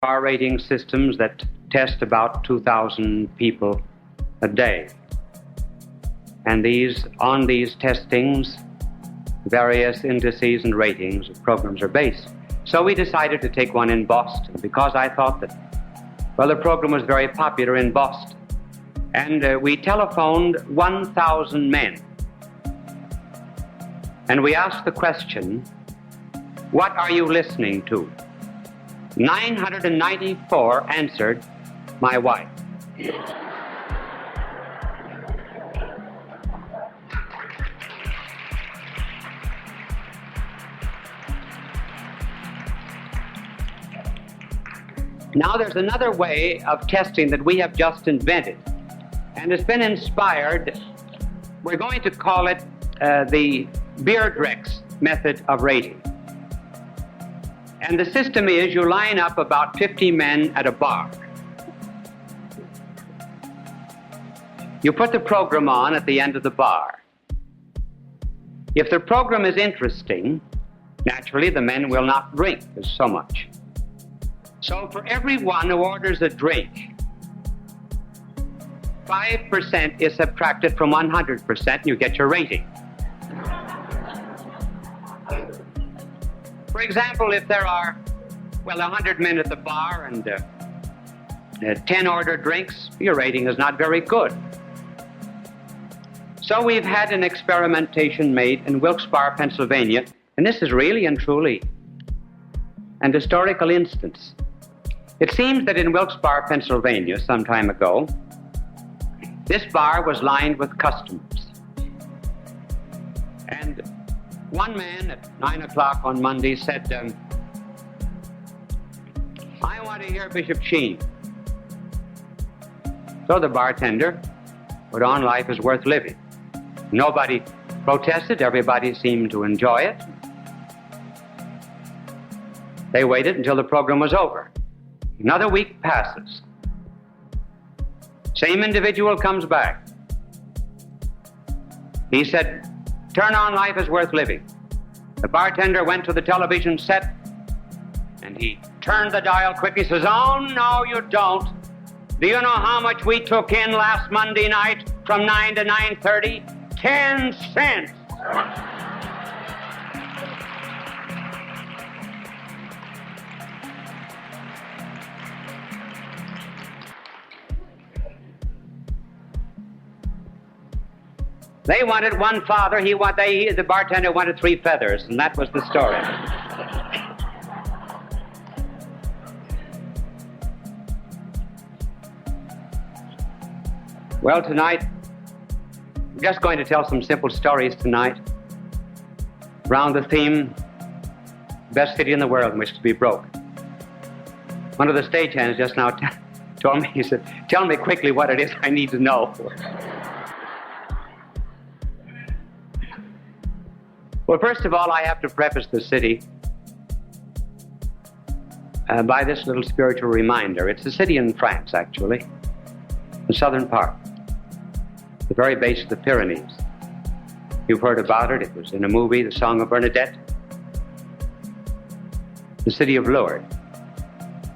Star rating systems that test about 2,000 people a day. And on these testings, various indices and ratings of programs are based. So we decided to take one in Boston because I thought that, well, the program was very popular in Boston. And we telephoned 1,000 men. And we asked the question, what are you listening to? 994 answered, my wife. Now there's another way of testing that we have just invented, and it's been inspired. We're going to call it the Beardrex method of rating. And the system is you line up about 50 men at a bar. You put the program on at the end of the bar. If the program is interesting, naturally the men will not drink so much. So for everyone who orders a drink, 5% is subtracted from 100% and you get your rating. For example, if there are, 100 men at the bar and 10 ordered drinks, your rating is not very good. So we've had an experimentation made in Wilkes-Barre, Pennsylvania, and this is really and truly an historical instance. It seems that in Wilkes-Barre, Pennsylvania, some time ago, this bar was lined with customers. And one man at 9 o'clock on Monday said, I want to hear Bishop Sheen. So the bartender put on Life is Worth Living. Nobody protested. Everybody seemed to enjoy it. They waited until the program was over. Another week passes. Same individual comes back. He said, turn on Life is Worth Living. The bartender went to the television set and he turned the dial quickly. He says, oh, no, you don't. Do you know how much we took in last Monday night from 9 to 9:30? 10 cents. They wanted one father, the bartender wanted 3 feathers, and that was the story. Well, tonight, I'm just going to tell some simple stories tonight around the theme, best city in the world in which to be broke. One of the stagehands just now told me, he said, tell me quickly what it is I need to know. Well, first of all, I have to preface the city by this little spiritual reminder. It's a city in France, actually, the southern part, the very base of the Pyrenees. You've heard about it. It was in a movie, The Song of Bernadette. The city of Lourdes.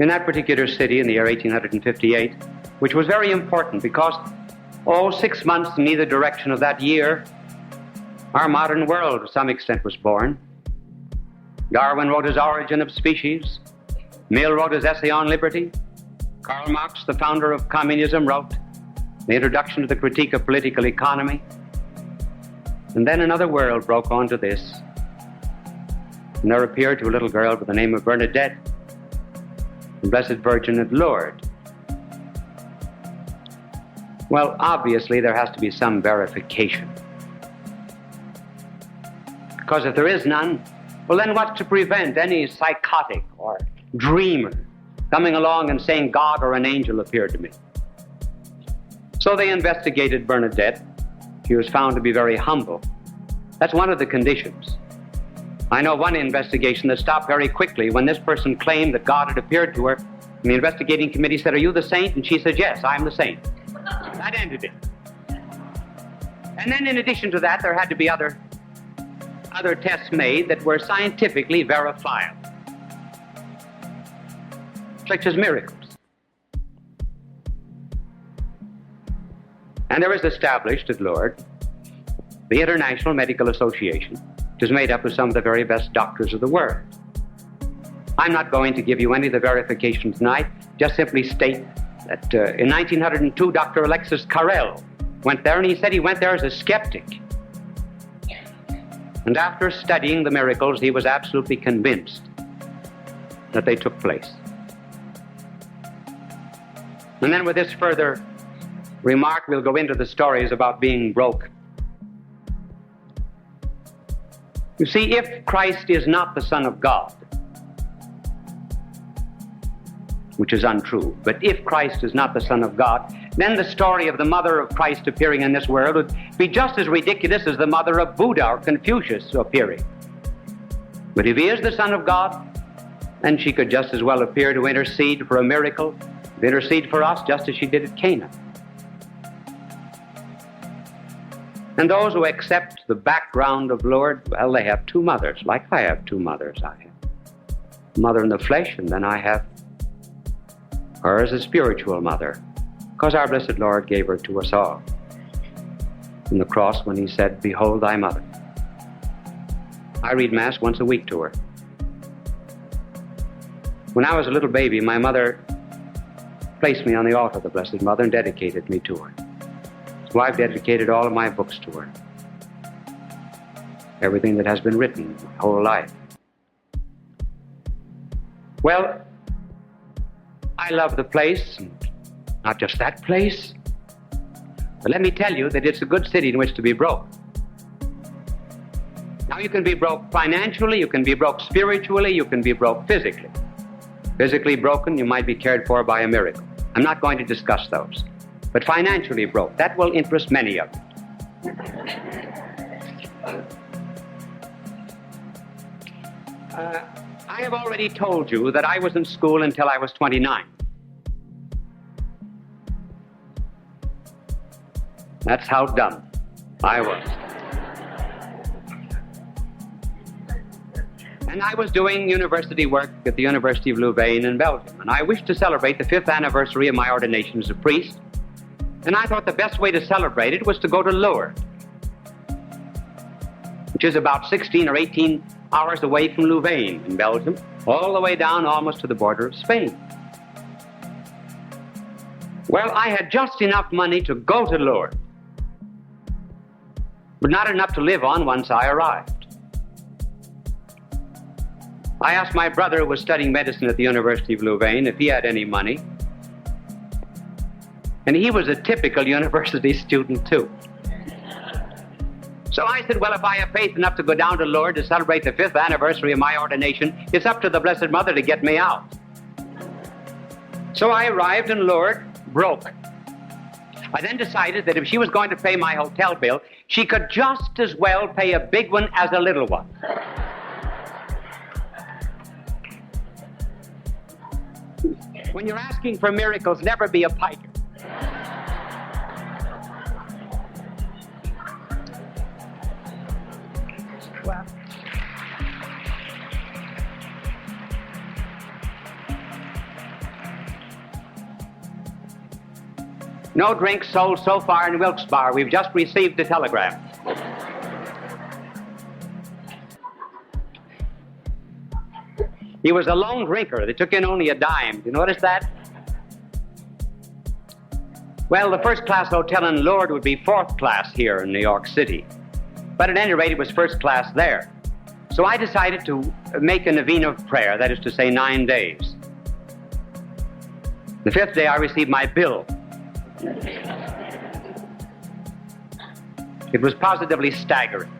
In that particular city in the year 1858, which was very important because, 6 months in either direction of that year, our modern world, to some extent, was born. Darwin wrote his Origin of Species. Mill wrote his Essay on Liberty. Karl Marx, the founder of communism, wrote the Introduction to the Critique of Political Economy. And then another world broke onto this. And there appeared to a little girl by the name of Bernadette, the Blessed Virgin at Lourdes. Well, obviously, there has to be some verification. Because if there is none, well, then what's to prevent any psychotic or dreamer coming along and saying God or an angel appeared to me? So they investigated Bernadette. She was found to be very humble. That's one of the conditions. I know one investigation that stopped very quickly when this person claimed that God had appeared to her, and the investigating committee said, are you the saint? And she said, yes, I'm the saint. That ended it. And then in addition to that, there had to be other tests made that were scientifically verifiable. such as miracles. And there is established at Lourdes the International Medical Association, which is made up of some of the very best doctors of the world. I'm not going to give you any of the verifications tonight, just simply state that in 1902, Dr. Alexis Carrel went there, and he said he went there as a skeptic. And after studying the miracles, he was absolutely convinced that they took place. And then with this further remark, we'll go into the stories about being broke. You see, if Christ is not the Son of God, which is untrue, but if Christ is not the Son of God, then the story of the mother of Christ appearing in this world would be just as ridiculous as the mother of Buddha or Confucius appearing. But if he is the Son of God, then she could just as well appear to intercede for a miracle, to intercede for us just as she did at Cana. And those who accept the background of Lourdes, well, they have two mothers, like I have two mothers. I have a mother in the flesh, and then I have her as a spiritual mother, because our blessed Lord gave her to us all on the cross when he said, "Behold thy mother." I read Mass once a week to her. When I was a little baby, my mother placed me on the altar of the Blessed Mother and dedicated me to her. So I've dedicated all of my books to her. Everything that has been written my whole life. Well, I love the place, and not just that place, but let me tell you that it's a good city in which to be broke. Now, you can be broke financially, you can be broke spiritually, you can be broke physically. Physically broken, you might be cared for by a miracle. I'm not going to discuss those. But financially broke, that will interest many of you. I have already told you that I was in school until I was 29. That's how dumb I was. And I was doing university work at the University of Louvain in Belgium, and I wished to celebrate the 5th anniversary of my ordination as a priest, and I thought the best way to celebrate it was to go to Lourdes, which is about 16 or 18 hours away from Louvain in Belgium, all the way down almost to the border of Spain. Well, I had just enough money to go to Lourdes, but not enough to live on once I arrived. I asked my brother, who was studying medicine at the University of Louvain, if he had any money. And he was a typical university student, too. So I said, well, if I have faith enough to go down to Lourdes to celebrate the 5th anniversary of my ordination, it's up to the Blessed Mother to get me out. So I arrived in Lourdes broke. I then decided that if she was going to pay my hotel bill, she could just as well pay a big one as a little one. When you're asking for miracles, never be a piker. Well, no drinks sold so far in Wilkes-Barre. We've just received the telegram. He was a lone drinker. They took in only a dime. Do you notice that? Well, the first-class hotel in Lourdes would be fourth class here in New York City. But at any rate, it was first class there. So I decided to make a novena of prayer, that is to say 9 days. The 5th day, I received my bill. It was positively staggering.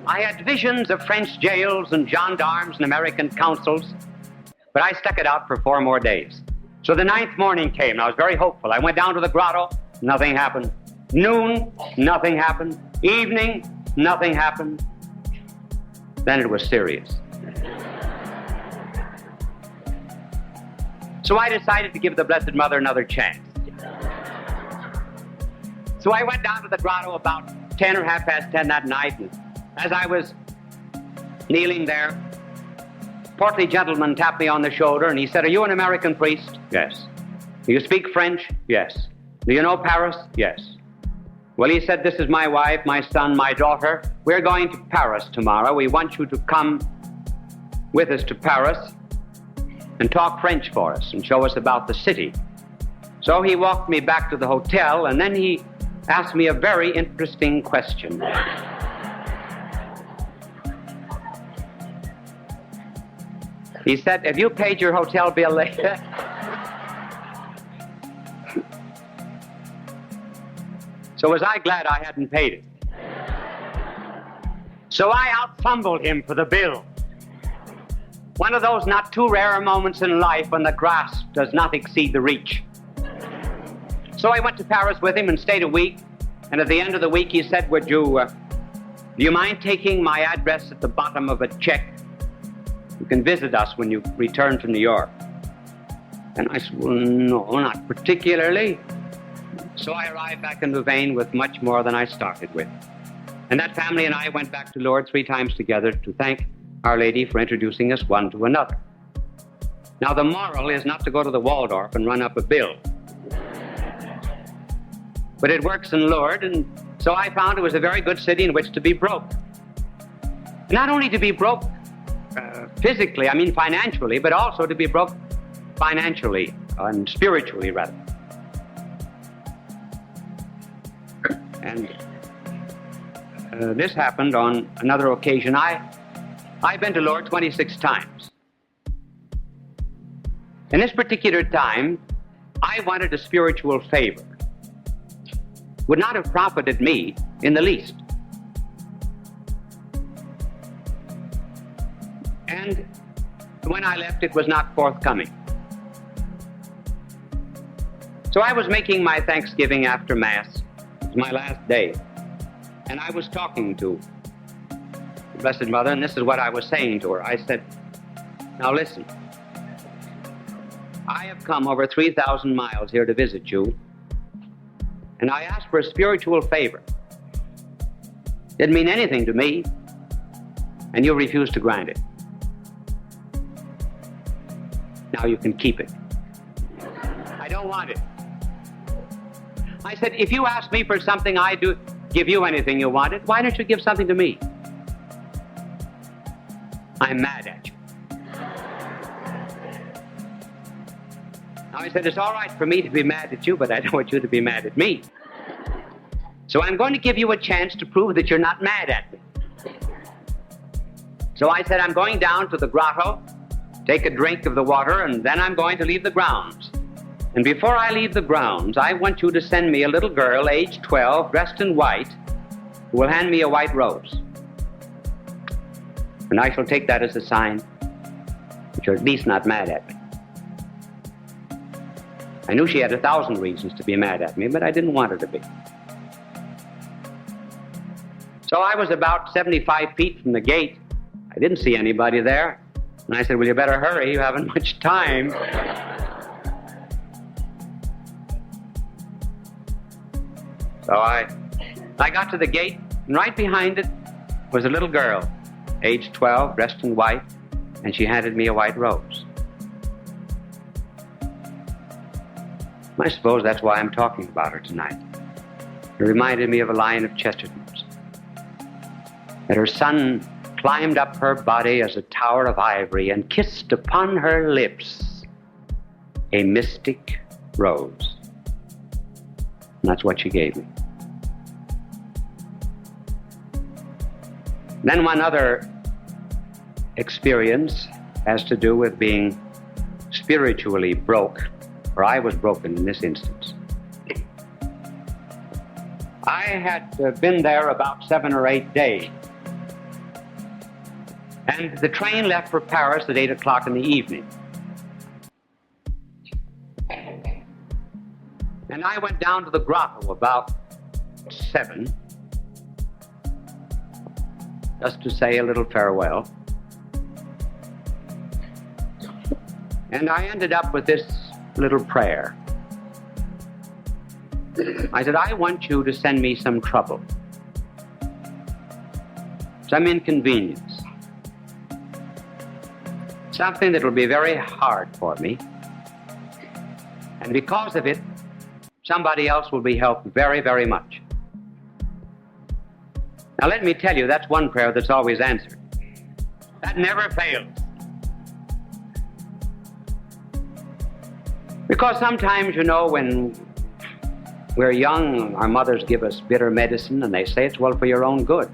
I had visions of French jails and gendarmes and American consuls, but I stuck it out for 4 more days. So the 9th morning came, and I was very hopeful. I went down to the grotto, nothing happened. Noon, nothing happened. Evening, nothing happened. Then it was serious. So I decided to give the Blessed Mother another chance. So I went down to the grotto about 10 or half past 10 that night, and as I was kneeling there, portly gentleman tapped me on the shoulder and he said, "Are you an American priest?" "Yes." "Do you speak French?" "Yes." "Do you know Paris?" "Yes." "Well," he said, "this is my wife, my son, my daughter. We're going to Paris tomorrow. We want you to come with us to Paris and talk French for us and show us about the city." So he walked me back to the hotel, and then he asked me a very interesting question. He said, "Have you paid your hotel bill later?" So was I glad I hadn't paid it. So I out-fumbled him for the bill. One of those not too rare moments in life when the grasp does not exceed the reach. So I went to Paris with him and stayed a week, and at the end of the week he said, do you mind taking my address at the bottom of a check? You can visit us when you return to New York. And I said, "Well, no, not particularly." So I arrived back in Louvain with much more than I started with. And that family and I went back to Lourdes 3 times together to thank Our Lady for introducing us one to another. Now, the moral is not to go to the Waldorf and run up a bill. But it works in Lourdes, and so I found it was a very good city in which to be broke. Not only to be broke physically, I mean financially, but also to be broke financially and spiritually, rather. And this happened on another occasion. I've been to Lourdes 26 times. In this particular time, I wanted a spiritual favor. Would not have profited me in the least. And when I left, it was not forthcoming. So I was making my Thanksgiving after Mass. It was my last day. And I was talking to the Blessed Mother, and this is what I was saying to her. I said, "Now listen, I have come over 3,000 miles here to visit you, and I asked for a spiritual favor. Didn't mean anything to me, and you refused to grant it. Now you can keep it. I don't want it." I said, "If you ask me for something, I do give you anything you wanted. Why don't you give something to me? I'm mad at you." Now I said, "It's all right for me to be mad at you, but I don't want you to be mad at me. So I'm going to give you a chance to prove that you're not mad at me." So I said, "I'm going down to the grotto, take a drink of the water, and then I'm going to leave the grounds. And before I leave the grounds, I want you to send me a little girl, age 12, dressed in white, who will hand me a white rose. And I shall take that as a sign that you're at least not mad at me." I knew she had 1,000 reasons to be mad at me, but I didn't want her to be. So I was about 75 feet from the gate. I didn't see anybody there. And I said, "Well, you better hurry. You haven't much time." So I got to the gate, and right behind it was a little girl, age 12, dressed in white, and she handed me a white rose. I suppose that's why I'm talking about her tonight. It reminded me of a line of Chesterton's, that her son climbed up her body as a tower of ivory and kissed upon her lips a mystic rose. And that's what she gave me. Then one other experience has to do with being spiritually broke, or I was broken in this instance. I had been there about 7 or 8 days. And the train left for Paris at 8 o'clock in the evening. And I went down to the grotto about 7, just to say a little farewell. And I ended up with this little prayer. I said, "I want you to send me some trouble, some inconvenience, something that will be very hard for me. And because of it, somebody else will be helped very, very much. Now let me tell you, that's one prayer that's always answered. That never fails. Because sometimes, you know, when we're young, our mothers give us bitter medicine and they say it's well for your own good.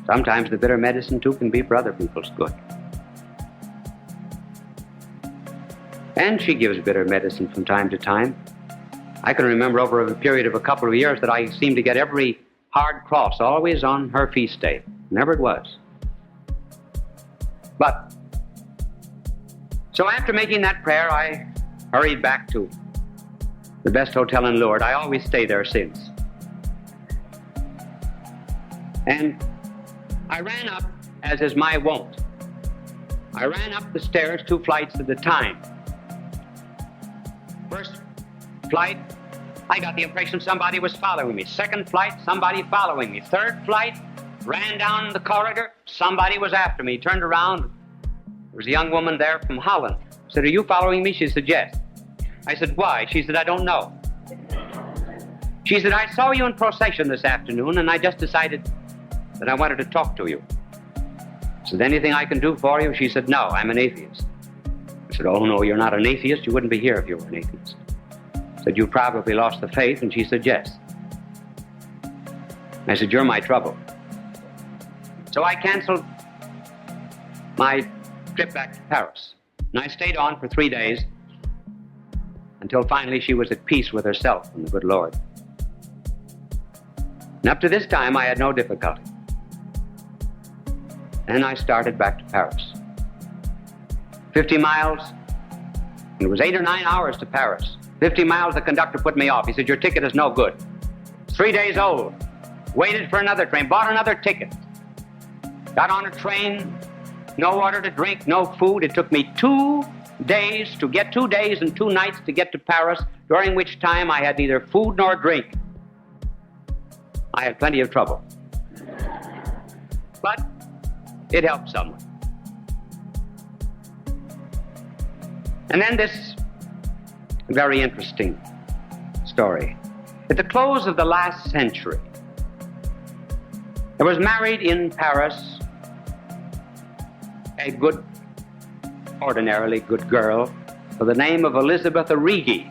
Sometimes the bitter medicine too can be for other people's good. And she gives bitter medicine from time to time. I can remember over a period of a couple of years that I seemed to get every hard cross always on her feast day. Never it was. But, so after making that prayer, I hurried back to the best hotel in Lourdes. I always stay there since. And I ran up, as is my wont. I ran up the stairs 2 flights at a time. First flight, I got the impression somebody was following me. Second flight, somebody following me. Third flight, ran down the corridor, somebody was after me. Turned around, there was a young woman there from Holland. I said, "Are you following me?" She said, "Yes." I said, "Why?" She said, "I don't know." She said, "I saw you in procession this afternoon and I just decided that I wanted to talk to you." I said, "Anything I can do for you?" She said, "No, I'm an atheist." I said, "Oh, no, you're not an atheist. You wouldn't be here if you were an atheist." I said, "You probably lost the faith." And she said, "Yes." I said, "You're my trouble." So I canceled my trip back to Paris. And I stayed on for 3 days until finally she was at peace with herself and the good Lord. And up to this time, I had no difficulty. And I started back to Paris. 50 miles, and it was 8 or 9 hours to Paris. 50 miles, the conductor put me off. He said, "Your ticket is no good." 3 days old. Waited for another train, bought another ticket. Got on a train, no water to drink, no food. It took me 2 days to get 2 days and 2 nights to get to Paris, during which time I had neither food nor drink. I had plenty of trouble. But it helped someone. And then this very interesting story. At the close of the last century, there was married in Paris a good, ordinarily good girl by the name of Elizabeth Arrighi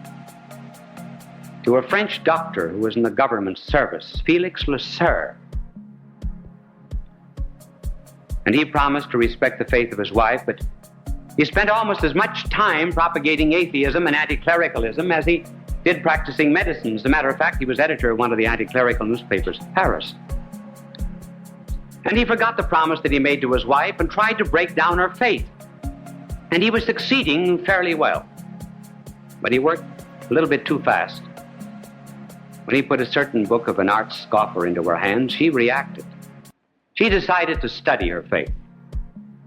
to a French doctor who was in the government service, Felix Le Sueur. And he promised to respect the faith of his wife, but he spent almost as much time propagating atheism and anti-clericalism as he did practicing medicine. As a matter of fact, he was editor of one of the anti-clerical newspapers in Paris. And he forgot the promise that he made to his wife and tried to break down her faith. And he was succeeding fairly well. But he worked a little bit too fast. When he put a certain book of an art scoffer into her hands, she reacted. She decided to study her faith.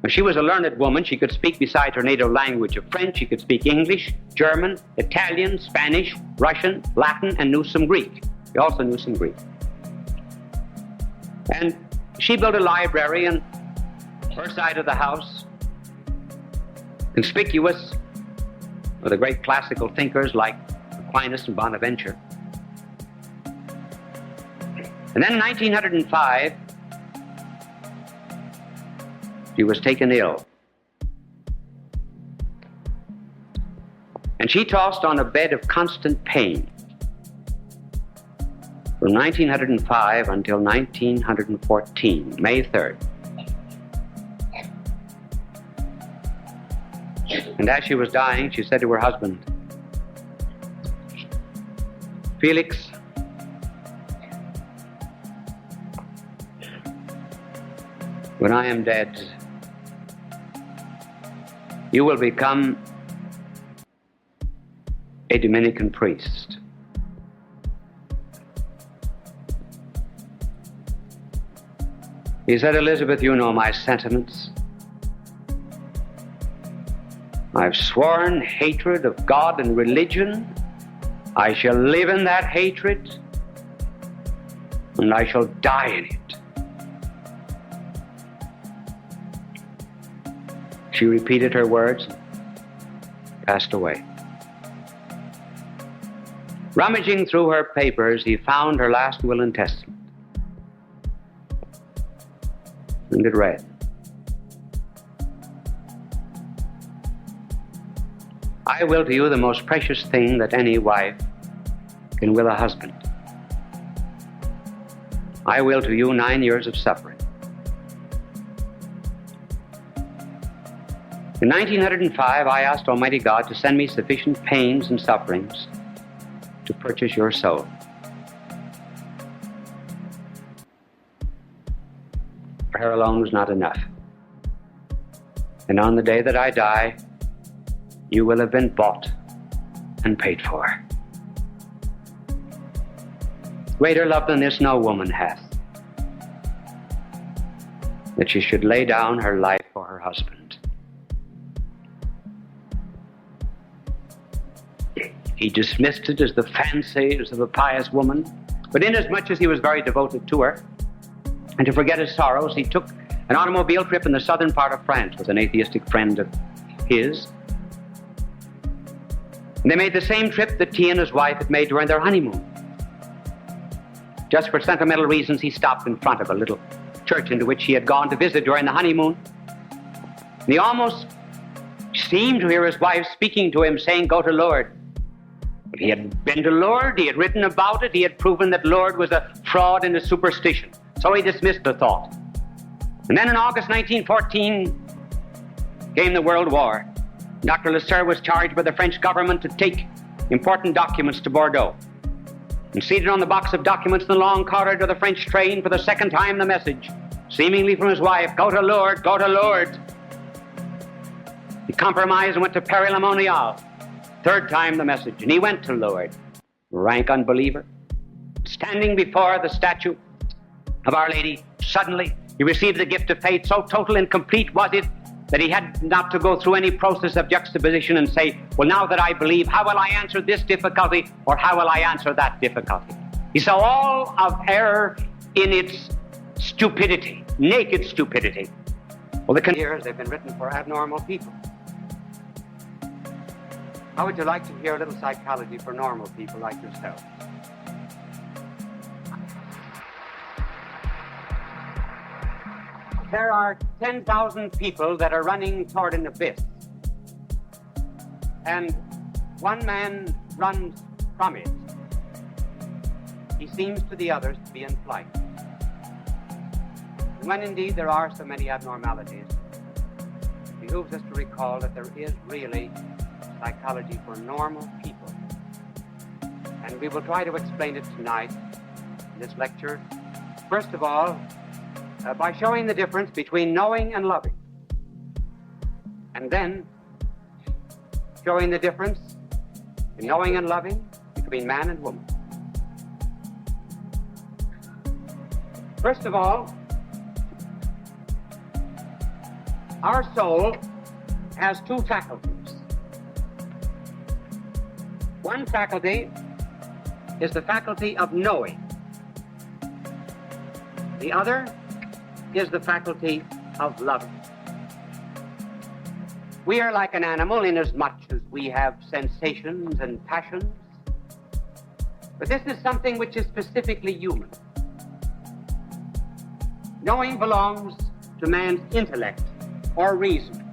Now, she was a learned woman. She could speak, besides her native language of French, she could speak English, German, Italian, Spanish, Russian, Latin, and knew some Greek. She also knew some Greek. And she built a library in her side of the house, conspicuous with the great classical thinkers like Aquinas and Bonaventure. And then in 1905, she was taken ill. And she tossed on a bed of constant pain from 1905 until 1914, May 3rd. And as she was dying, she said to her husband, "Felix, when I am dead, you will become a Dominican priest." He said, "Elizabeth, you know my sentiments. I've sworn hatred of God and religion. I shall live in that hatred, and I shall die in it." She repeated her words and passed away. Rummaging through her papers, he found her last will and testament. And it read, "I will to you the most precious thing that any wife can will a husband. I will to you 9 years of suffering." In 1905, I asked Almighty God to send me sufficient pains and sufferings to purchase your soul. Prayer alone was not enough. And on the day that I die, you will have been bought and paid for. Greater love than this no woman hath, that she should lay down her life for her husband. He dismissed it as the fancies of a pious woman, but inasmuch as he was very devoted to her, and to forget his sorrows, he took an automobile trip in the southern part of France with an atheistic friend of his. And they made the same trip that he and his wife had made during their honeymoon. Just for sentimental reasons, he stopped in front of a little church into which he had gone to visit during the honeymoon. And he almost seemed to hear his wife speaking to him, saying, "Go to Lourdes." But he had been to Lourdes, he had written about it, he had proven that Lourdes was a fraud and a superstition. So he dismissed the thought. And then in August 1914 came the World War. Dr. Lasserre was charged by the French government to take important documents to Bordeaux. And seated on the box of documents in the long corridor of the French train, for the second time the message, seemingly from his wife, "Go to Lourdes, go to Lourdes." He compromised and went to Paris-le-Monial. Third time the message, and he went to Lourdes. Rank unbeliever. Standing before the statue of Our Lady, suddenly he received the gift of faith. So total and complete was it that he had not to go through any process of juxtaposition and say, "Well, now that I believe, how will I answer this difficulty, or how will I answer that difficulty?" He saw all of error in its stupidity, naked stupidity. Well, the years they've been written for abnormal people. How would you like to hear a little psychology for normal people like yourself? There are 10,000 people that are running toward an abyss. And one man runs from it. He seems to the others to be in flight. And when indeed there are so many abnormalities, it behooves us to recall that there is really psychology for normal people. And we will try to explain it tonight in this lecture. First of all, by showing the difference between knowing and loving. And then showing the difference in knowing and loving between man and woman. First of all, our soul has two faculties. One faculty is the faculty of knowing. The other is the faculty of loving. We are like an animal inasmuch as we have sensations and passions, but this is something which is specifically human. Knowing belongs to man's intellect or reason.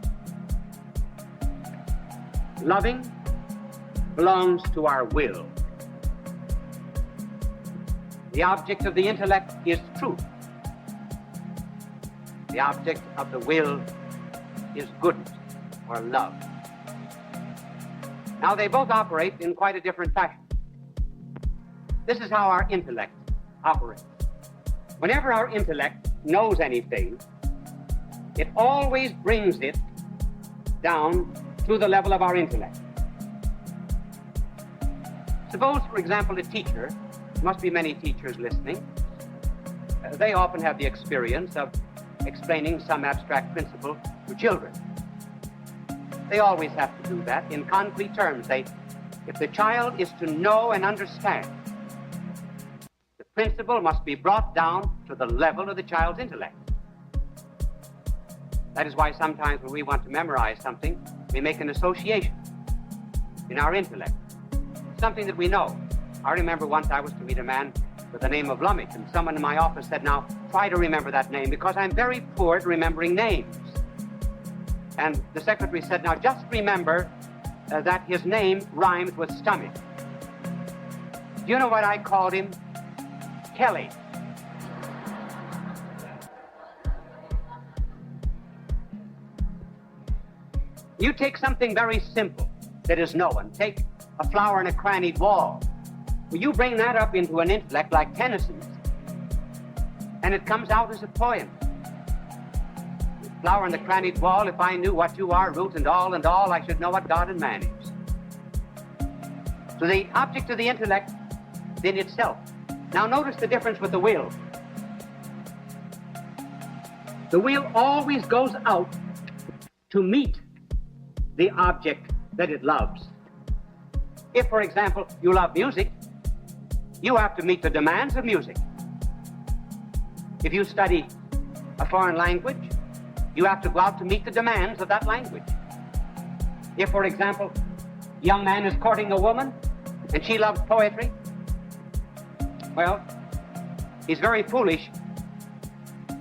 Loving belongs to our will. The object of the intellect is truth. The object of the will is goodness or love. Now, they both operate in quite a different fashion. This is how our intellect operates. Whenever our intellect knows anything, it always brings it down to the level of our intellect. Suppose, for example, a teacher, there must be many teachers listening, they often have the experience of explaining some abstract principle to children. They always have to do that in concrete terms. If the child is to know and understand, the principle must be brought down to the level of the child's intellect. That is why sometimes when we want to memorize something, we make an association in our intellect, something that we know. I remember once I was to meet a man with the name of Lummick, and someone in my office said, now, try to remember that name, because I'm very poor at remembering names. And the secretary said, now, just remember that his name rhymes with stomach. Do you know what I called him? Kelly. You take something very simple that is known. Take a flower in a crannied wall. Well, you bring that up into an intellect like Tennyson's, and it comes out as a poem. Flower in the crannied wall, if I knew what you are, root and all, I should know what God and man is. So the object of the intellect is in itself. Now notice the difference with the will. The will always goes out to meet the object that it loves. If, for example, you love music, you have to meet the demands of music. If you study a foreign language, you have to go out to meet the demands of that language. If, for example, a young man is courting a woman and she loves poetry, well, he's very foolish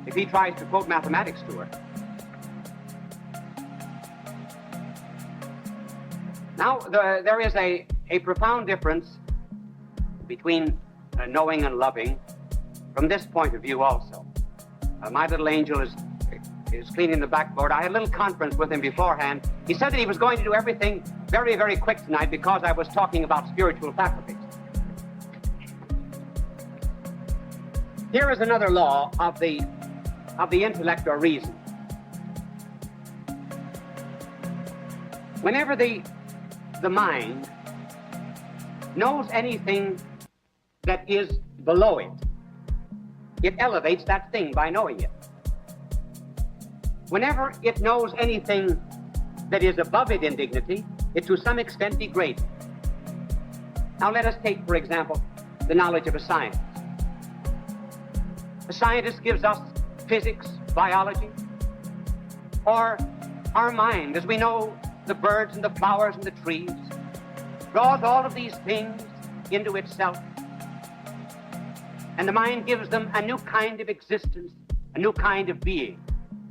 if he tries to quote mathematics to her. Now, there is a profound difference between knowing and loving from this point of view also. My little angel is cleaning the backboard. I had a little conference with him beforehand. He said that he was going to do everything very, very quick tonight because I was talking about spiritual faculties. Here is another law of the intellect or reason. Whenever the mind knows anything that is below it, it elevates that thing by knowing it. Whenever it knows anything that is above it in dignity, it to some extent degrades it. Now let us take, for example, the knowledge of a science. A scientist gives us physics, biology, or our mind, as we know the birds and the flowers and the trees, draws all of these things into itself, and the mind gives them a new kind of existence, a new kind of being.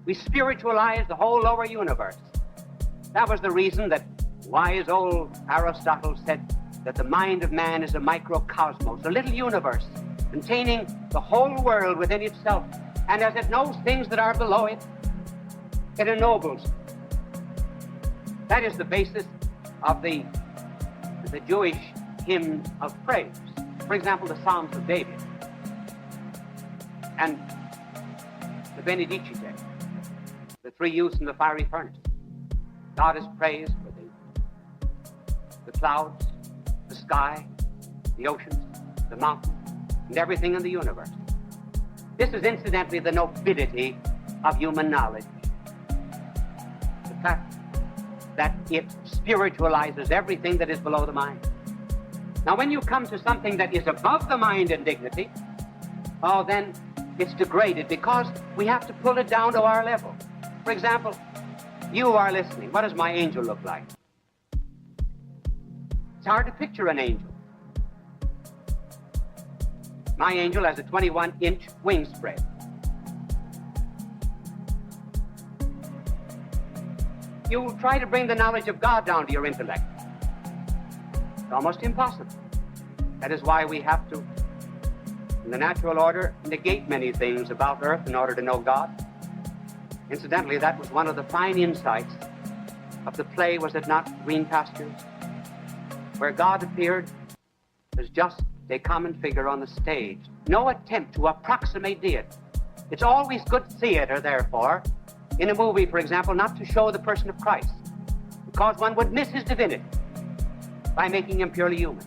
We spiritualize the whole lower universe. That was the reason that wise old Aristotle said that the mind of man is a microcosmos, a little universe containing the whole world within itself. And as it knows things that are below it, it ennobles. That is the basis of the Jewish hymn of praise. For example, the Psalms of David and the Benedicite, the three youths in the fiery furnace. God is praised for the clouds, the sky, the oceans, the mountains, and everything in the universe. This is incidentally the nobility of human knowledge. The fact that it spiritualizes everything that is below the mind. Now, when you come to something that is above the mind in dignity, oh, then it's degraded because we have to pull it down to our level. For example, you are listening. What does my angel look like? It's hard to picture an angel. My angel has a 21-inch wing spread. You try to bring the knowledge of God down to your intellect. It's almost impossible. That is why we have to, in the natural order, negate many things about earth in order to know God. Incidentally, that was one of the fine insights of the play, was it not, Green Pastures, where God appeared as just a common figure on the stage. No attempt to approximate deity. It's always good theater, therefore, in a movie, for example, not to show the person of Christ, because one would miss his divinity by making him purely human.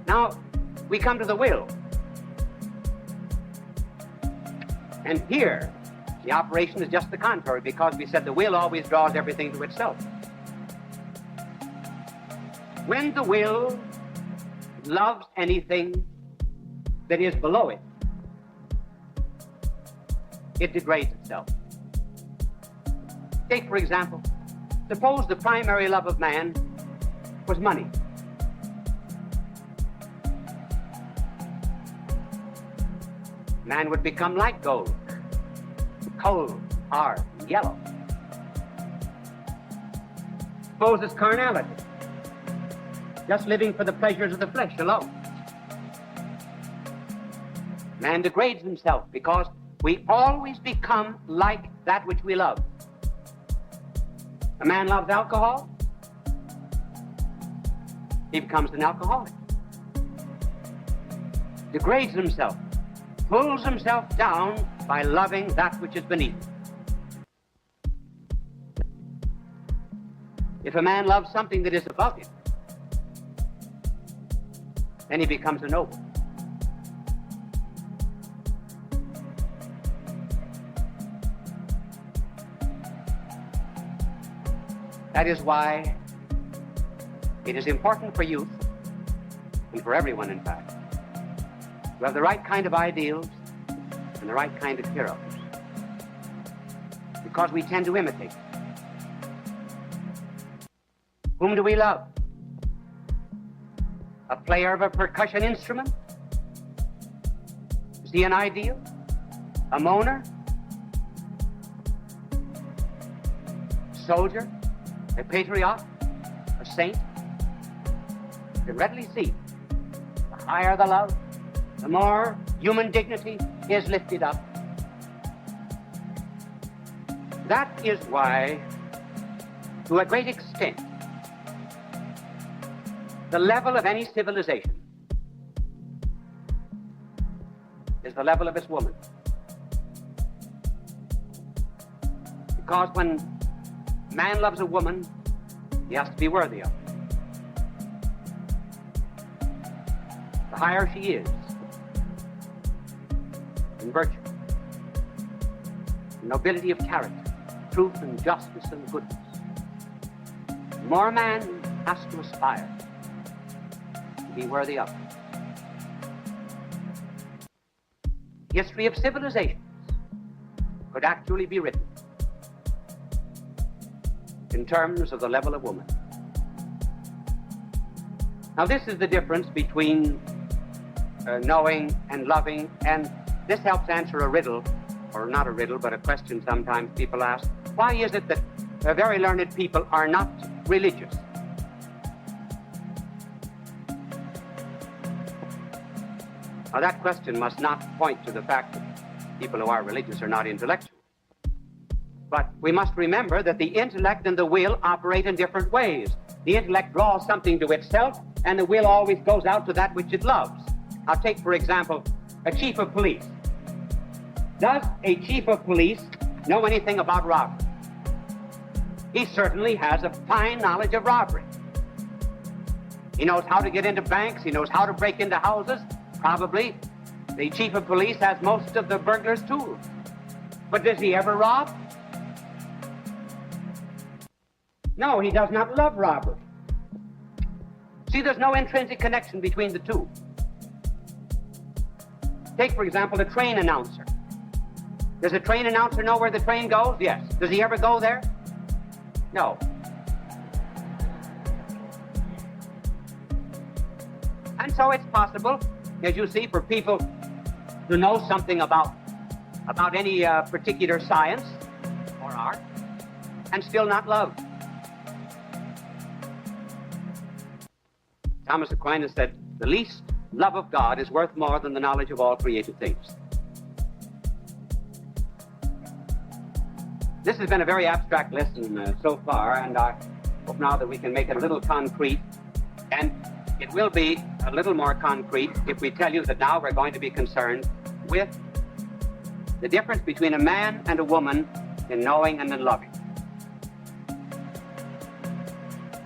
Now, we come to the will. And here, the operation is just the contrary, because we said the will always draws everything to itself. When the will loves anything that is below it, it degrades itself. Take, for example, suppose the primary love of man was money. Man would become like gold, cold, hard, yellow. Suppose it's carnality, just living for the pleasures of the flesh alone. Man degrades himself because we always become like that which we love. A man loves alcohol, he becomes an alcoholic. Degrades himself, pulls himself down by loving that which is beneath him. If a man loves something that is above him, then he becomes a noble. That is why it is important for youth, and for everyone in fact, to have the right kind of ideals and the right kind of heroes, because we tend to imitate. Whom do we love? A player of a percussion instrument? Is he an ideal? A moaner? Soldier? A patriot? A saint? You can readily see, the higher the love, the more human dignity is lifted up. That is why, to a great extent, the level of any civilization is the level of its woman. Because when man loves a woman, he has to be worthy of her. The higher she is in virtue, in nobility of character, truth and justice and goodness, the more a man has to aspire to be worthy of her. History of civilizations could actually be written in terms of the level of woman. Now, this is the difference between knowing and loving, and this helps answer a riddle, or not a riddle, but a question sometimes people ask. Why is it that very learned people are not religious? Now, that question must not point to the fact that people who are religious are not intellectual. But we must remember that the intellect and the will operate in different ways. The intellect draws something to itself, and the will always goes out to that which it loves. I'll take, for example, a chief of police. Does a chief of police know anything about robbery? He certainly has a fine knowledge of robbery. He knows how to get into banks. He knows how to break into houses. Probably the chief of police has most of the burglar's tools. But does he ever rob? No, he does not love robbery. See, there's no intrinsic connection between the two. Take, for example, a train announcer. Does a train announcer know where the train goes? Yes. Does he ever go there? No. And so it's possible, as you see, for people to know something about any particular science or art and still not love. Thomas Aquinas said, the least love of God is worth more than the knowledge of all created things. This has been a very abstract lesson so far, and I hope now that we can make it a little concrete, and it will be a little more concrete if we tell you that now we're going to be concerned with the difference between a man and a woman in knowing and in loving.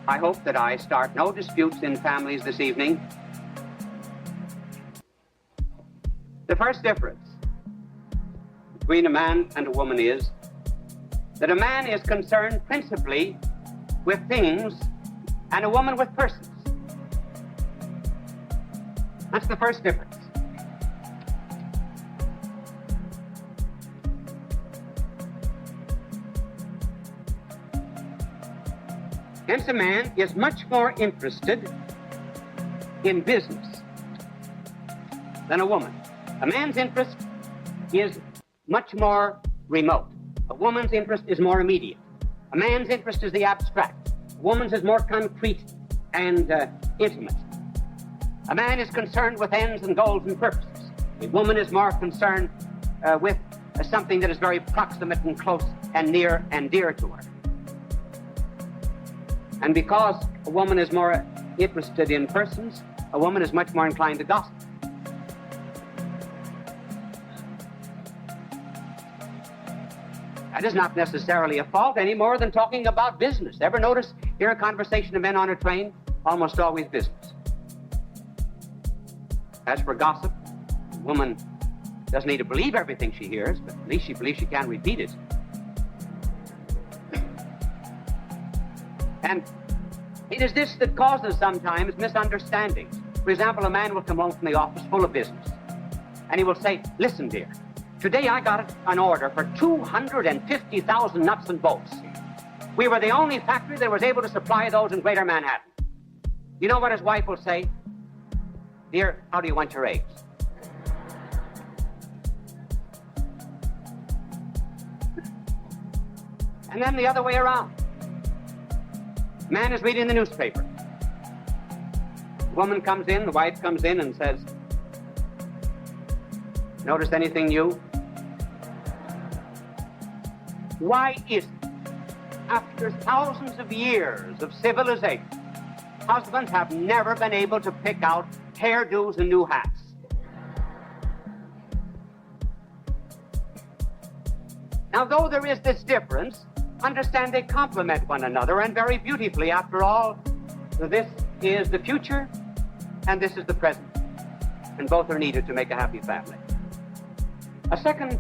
I hope that I start no disputes in families this evening. The first difference between a man and a woman is that a man is concerned principally with things and a woman with persons. That's the first difference. Hence, a man is much more interested in business than a woman. A man's interest is much more remote. A woman's interest is more immediate. A man's interest is the abstract. A woman's is more concrete and intimate. A man is concerned with ends and goals and purposes. A woman is more concerned with something that is very proximate and close and near and dear to her. And because a woman is more interested in persons, a woman is much more inclined to gossip. That is not necessarily a fault any more than talking about business. Ever notice, hear a conversation of men on a train? Almost always business. As for gossip, a woman doesn't need to believe everything she hears, but at least she believes she can repeat it. And it is this that causes sometimes misunderstandings. For example, a man will come home from the office full of business, and he will say, "Listen, dear, today I got an order for 250,000 nuts and bolts. We were the only factory that was able to supply those in Greater Manhattan." You know what his wife will say? "Dear, how do you want your eggs?" And then the other way around. Man is reading the newspaper. Woman comes in, the wife comes in and says, "Notice anything new?" Why is it, after thousands of years of civilization, husbands have never been able to pick out hairdos and new hats? Now, though there is this difference, understand they complement one another, and very beautifully. After all, this is the future and this is the present, and both are needed to make a happy family. A second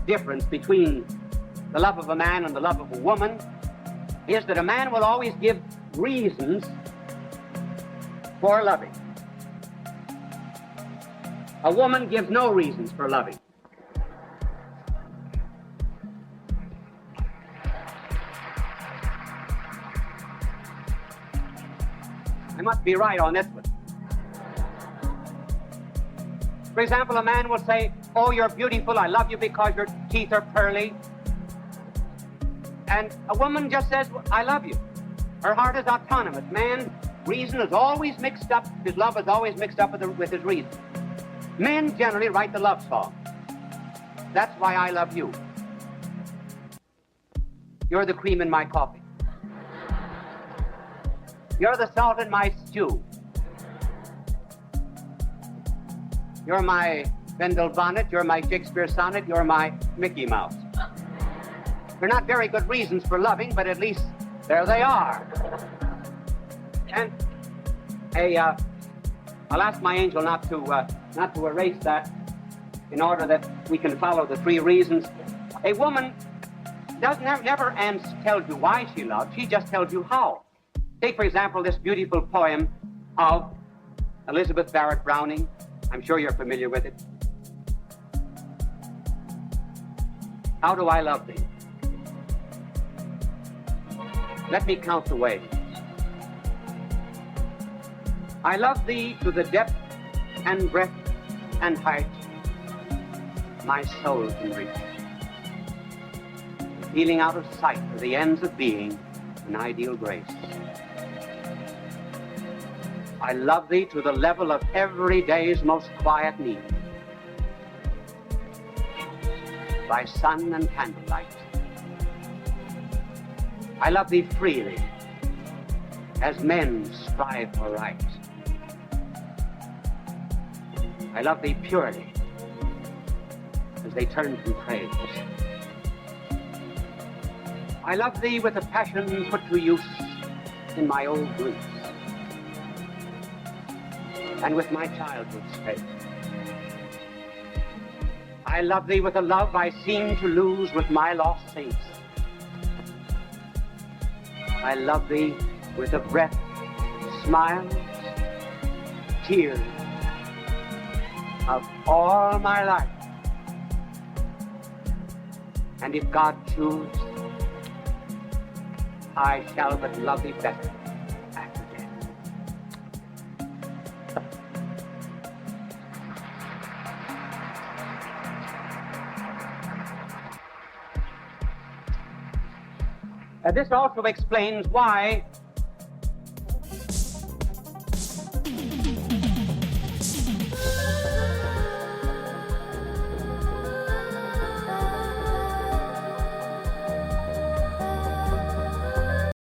difference between the love of a man and the love of a woman is that a man will always give reasons for loving. A woman gives no reasons for loving. I must be right on this one. For example, a man will say, "Oh, you're beautiful, I love you because your teeth are pearly." And a woman just says, "I love you." Her heart is autonomous. Man's reason is always mixed up, his love is always mixed up with his reason. Men generally write the love song. "That's why I love you. You're the cream in my coffee. You're the salt in my stew. You're my Bendel bonnet, you're my Shakespeare sonnet, you're my Mickey Mouse." They're not very good reasons for loving, but at least there they are. And I'll ask my angel not to erase that in order that we can follow the three reasons. A woman never tells you why she loves, she just tells you how. Take, for example, this beautiful poem of Elizabeth Barrett Browning. I'm sure you're familiar with it. How do I love thee? Let me count the ways. I love thee to the depth and breadth and height my soul can reach, feeling out of sight to the ends of being an ideal grace. I love thee to the level of every day's most quiet need, by sun and candlelight. I love thee freely, as men strive for right. I love thee purely, as they turn from praise. I love thee with a passion put to use in my old griefs, and with my childhood's faith. I love thee with a love I seem to lose with my lost saints. I love thee with a breath, smiles, tears of all my life. And if God choose, I shall but love thee better after death. This also explains why